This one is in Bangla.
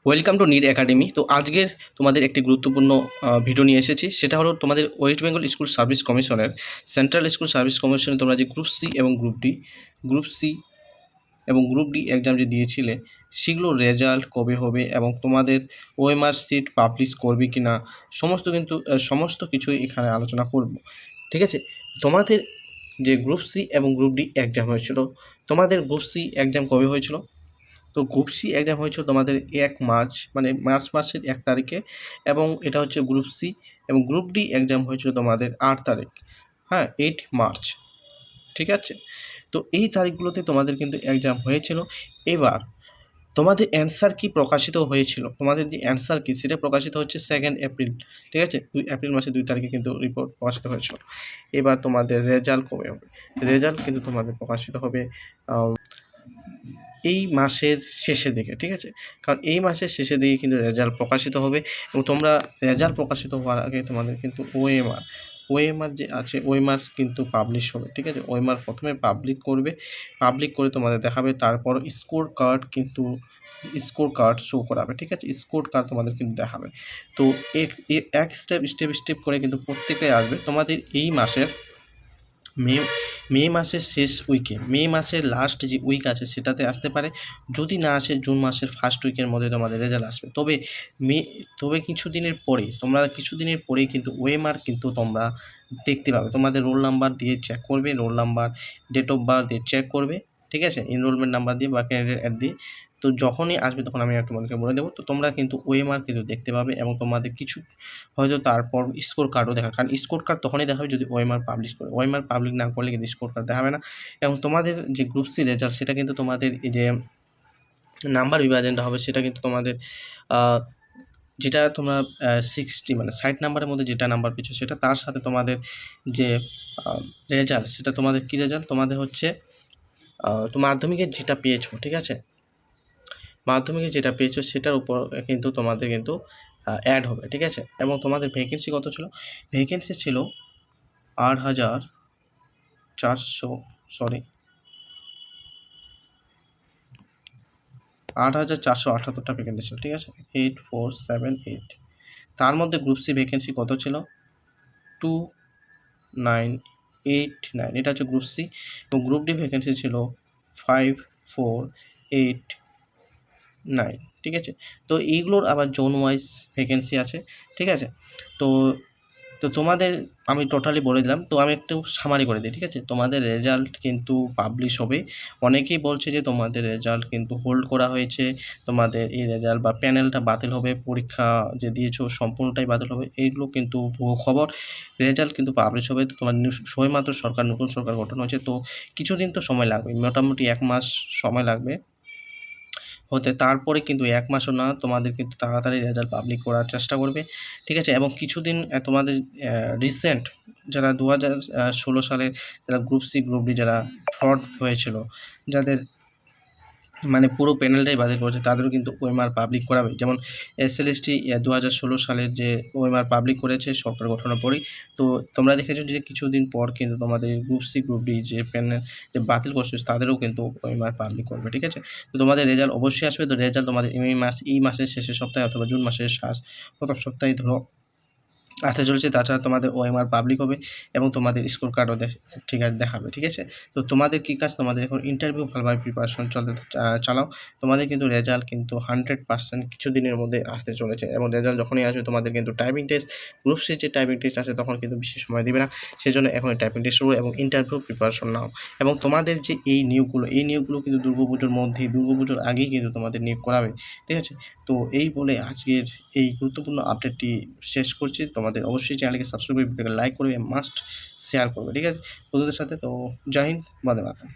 Welcome to need academy. তো আজকের তোমাদের একটি গুরুত্বপূর্ণ ভিডিও নিয়ে এসেছি, সেটা হলো তোমাদের ওয়েস্ট বেঙ্গল স্কুল সার্ভিস কমিশনের সেন্ট্রাল স্কুল সার্ভিস কমিশনে তোমরা যে গ্রুপ সি এবং গ্রুপ ডি এক্সাম যে দিয়েছিলে সেগুলোর রেজাল্ট কবে হবে এবং তোমাদের ওএমআর সিট পাবলিশ করবে কি না সমস্ত কিছুই এখানে আলোচনা করব। ঠিক আছে, তোমাদের যে গ্রুপ সি এবং গ্রুপ ডি এক্সাম হয়েছিল, তোমাদের গ্রুপ সি এক্সাম কবে হয়েছিল? তো গ্রুপ সি এক্সাম হয়েছিল তোমাদের 1 মার্চ, মানে মার্চ মাসের 1 তারিখে, এবং এটা হচ্ছে গ্রুপ সি। এবং গ্রুপ ডি এক্সাম হয়েছিল তোমাদের 8 তারিখ, হ্যাঁ 8 মার্চ। ঠিক আছে, তো এই তারিখগুলোতে তোমাদের কিন্তু এক্সাম হয়েছিল। এবার তোমাদের অ্যান্সার কি প্রকাশিত হয়েছিল, তোমাদের যে অ্যান্সার কি সেটা প্রকাশিত হচ্ছে 2 এপ্রিল। ঠিক আছে, এপ্রিল মাসের 2 তারিখে কিন্তু রিপোর্ট প্রকাশিত হয়েছিল। এবার তোমাদের রেজাল্ট কবে হবে? রেজাল্ট কিন্তু তোমাদের প্রকাশিত হবে এই মাসের শেষের দিকে। ঠিক আছে, কারণ এই মাসের শেষের দিকে কিন্তু রেজাল্ট প্রকাশিত হবে। এবং তোমরা রেজাল্ট প্রকাশিত হওয়ার আগে তোমাদের কিন্তু ওএমআর যে আছে, ওএমআর কিন্তু পাবলিশ হবে। ঠিক আছে, ওএমআর প্রথমে পাবলিক করে তোমাদের দেখাবে, তারপর স্কোর কার্ড শো করাবে। ঠিক আছে, স্কোর কার্ড তোমাদের কিন্তু দেখাবে। তো এক স্টেপ করে কিন্তু প্রত্যেকটাই আসবে তোমাদের এই মাসের মে মাসের শেষ উইকে, মে মাসের লাস্ট যে উইক আছে সেটাতে আসতে পারে। যদি না আসে জুন মাসের ফার্স্ট উইকের মধ্যে তোমাদের রেজাল্ট আসবে। তবে কিছুদিনের পরেই কিন্তু ওএমআর কিন্তু তোমরা দেখতে পাবে। তোমাদের রোল নাম্বার দিয়ে চেক করবে, roll number, date of birth দিয়ে চেক করবে। ঠিক আছে, এনরোলমেন্ট নাম্বার দিয়ে বা ক্যান্ডিডেট অ্যাড দিয়ে। তো যখনই আসবে তখন আমি তোমাদেরকে বলে দেবো। তো তোমরা কিন্তু ওএমআর কিন্তু দেখতে পাবে এবং তোমাদের কিছু হয়তো তারপর স্কোর কার্ডও দেখা, কারণ স্কোর কার্ড তখনই দেখাবে যদি ওএমআর পাবলিশ করে। ওএমআর পাবলিক না করলে কিন্তু স্কোর কার্ড দেখাবে না। এবং তোমাদের যে গ্রুপ সি রেজাল্ট সেটা কিন্তু তোমাদের এই যে নাম্বার বিভাজনটা হবে সেটা কিন্তু তোমাদের যেটা তোমরা 60 মানে 60 নাম্বারের মধ্যে যেটা নাম্বার পেয়েছো সেটা, তার সাথে তোমাদের যে রেজাল্ট সেটা তোমাদের কী রেজাল্ট, তোমাদের হচ্ছে তো মাধ্যমিকে যেটা পেয়েছো। ঠিক আছে, মাধ্যমিকে যেটা পেয়েছো সেটার উপর কিন্তু তোমাদের কিন্তু অ্যাড হবে। ঠিক আছে, এবং তোমাদের ভ্যাকেন্সি কত ছিল? ভ্যাকেন্সি ছিল 8,478টা ভ্যাকেন্সি ছিল। ঠিক আছে, 8478। তার মধ্যে গ্রুপ সি ভ্যাকেন্সি কত ছিল? 2989, এটা হচ্ছে গ্রুপ সি। এবং গ্রুপ ডি ভ্যাকেন্সি ছিল 5489। ঠিক আছে, তো এইগুলোর আবার জোন ওয়াইজ ভ্যাকেন্সি আছে। ঠিক আছে, তো তোমাদের আমি টোটালি বলে দিলাম। তো আমি একটু সামারি করে দিই। ঠিক আছে, তোমাদের রেজাল্ট কিন্তু পাবলিশ হবে। অনেকেই বলছে যে তোমাদের রেজাল্ট কিন্তু হোল্ড করা হয়েছে, তোমাদের এই রেজাল্ট বা প্যানেলটা বাতিল হবে, পরীক্ষা যে দিয়েছো সম্পূর্ণটাই বাতিল হবে। এইগুলো কিন্তু ভুয়ো খবর। রেজাল্ট কিন্তু পাবলিশ হবে। তো তোমার সবেমাত্র নতুন সরকার গঠন হয়েছে, তো কিছুদিন তো সময় লাগবে, মোটামুটি 1 মাস সময় লাগবে হতে। তারপরে কিন্তু 1 মাসও না, তোমাদের কিন্তু তাড়াতাড়ি রেজাল্ট পাবলিক করার চেষ্টা করবে। ঠিক আছে, এবং কিছুদিন তোমাদের রিসেন্ট যারা 2016 সালে যারা গ্রুপ সি গ্রুপ ডি যারা ফ্রড হয়েছিল, যাদের মানে পুরো প্যানেলটাই বাতিল করেছে, তাদেরও কিন্তু ওএমআর পাবলিক করাবে। যেমন এসএলএসটি 2016 সালের যে ওএমআর পাবলিক করেছে সরকার গঠনের পরেই। তো তোমরা দেখেছো যে কিছুদিন পর কিন্তু তোমাদের গ্রুপ সি গ্রুপ ডি যে প্যানেল যে বাতিল করছে তাদেরও কিন্তু ওএমআর পাবলিক করবে। ঠিক আছে, তো তোমাদের রেজাল্ট অবশ্যই আসবে। তো রেজাল্ট তোমাদের এই মাসের শেষের সপ্তাহে অথবা জুন মাসের প্রথম সপ্তাহে ধরো আসতে চলেছে। তাছাড়া তোমাদের ওএমআর পাবলিক হবে এবং তোমাদের স্কোর কার্ডও ঠিক আছে দেখাবে। ঠিক আছে, তো তোমাদের কী কাজ, তোমাদের এখন ইন্টারভিউ ভালোভাবে প্রিপারেশন চালাও। তোমাদের কিন্তু রেজাল্ট কিন্তু 100% কিছুদিনের মধ্যে আসতে চলেছে। এবং রেজাল্ট যখনই আসবে তোমাদের কিন্তু টাইপিং টেস্ট, গ্রুপ সি যে টাইপিং টেস্ট আছে তখন কিন্তু বেশি সময় দেবে না, সেজন্য এখন টাইপিং টেস্ট শুরু এবং ইন্টারভিউ প্রিপারেশন নাও। এবং তোমাদের যে এই নিয়োগগুলো কিন্তু দুর্গাপুজোর আগেই কিন্তু তোমাদের নিয়োগ করাবে। ঠিক আছে, তো এই বলে আজকের এই গুরুত্বপূর্ণ আপডেটটি শেষ করছি। তোমাদের অবশ্যই চ্যানেলকে সাবস্ক্রাইব করে ভিডিওকে লাইক করবে, মাস্ট শেয়ার করবে। ঠিক আছে বন্ধুদের সাথে। তো জয় হিন্দ, বন্দে মাতরম।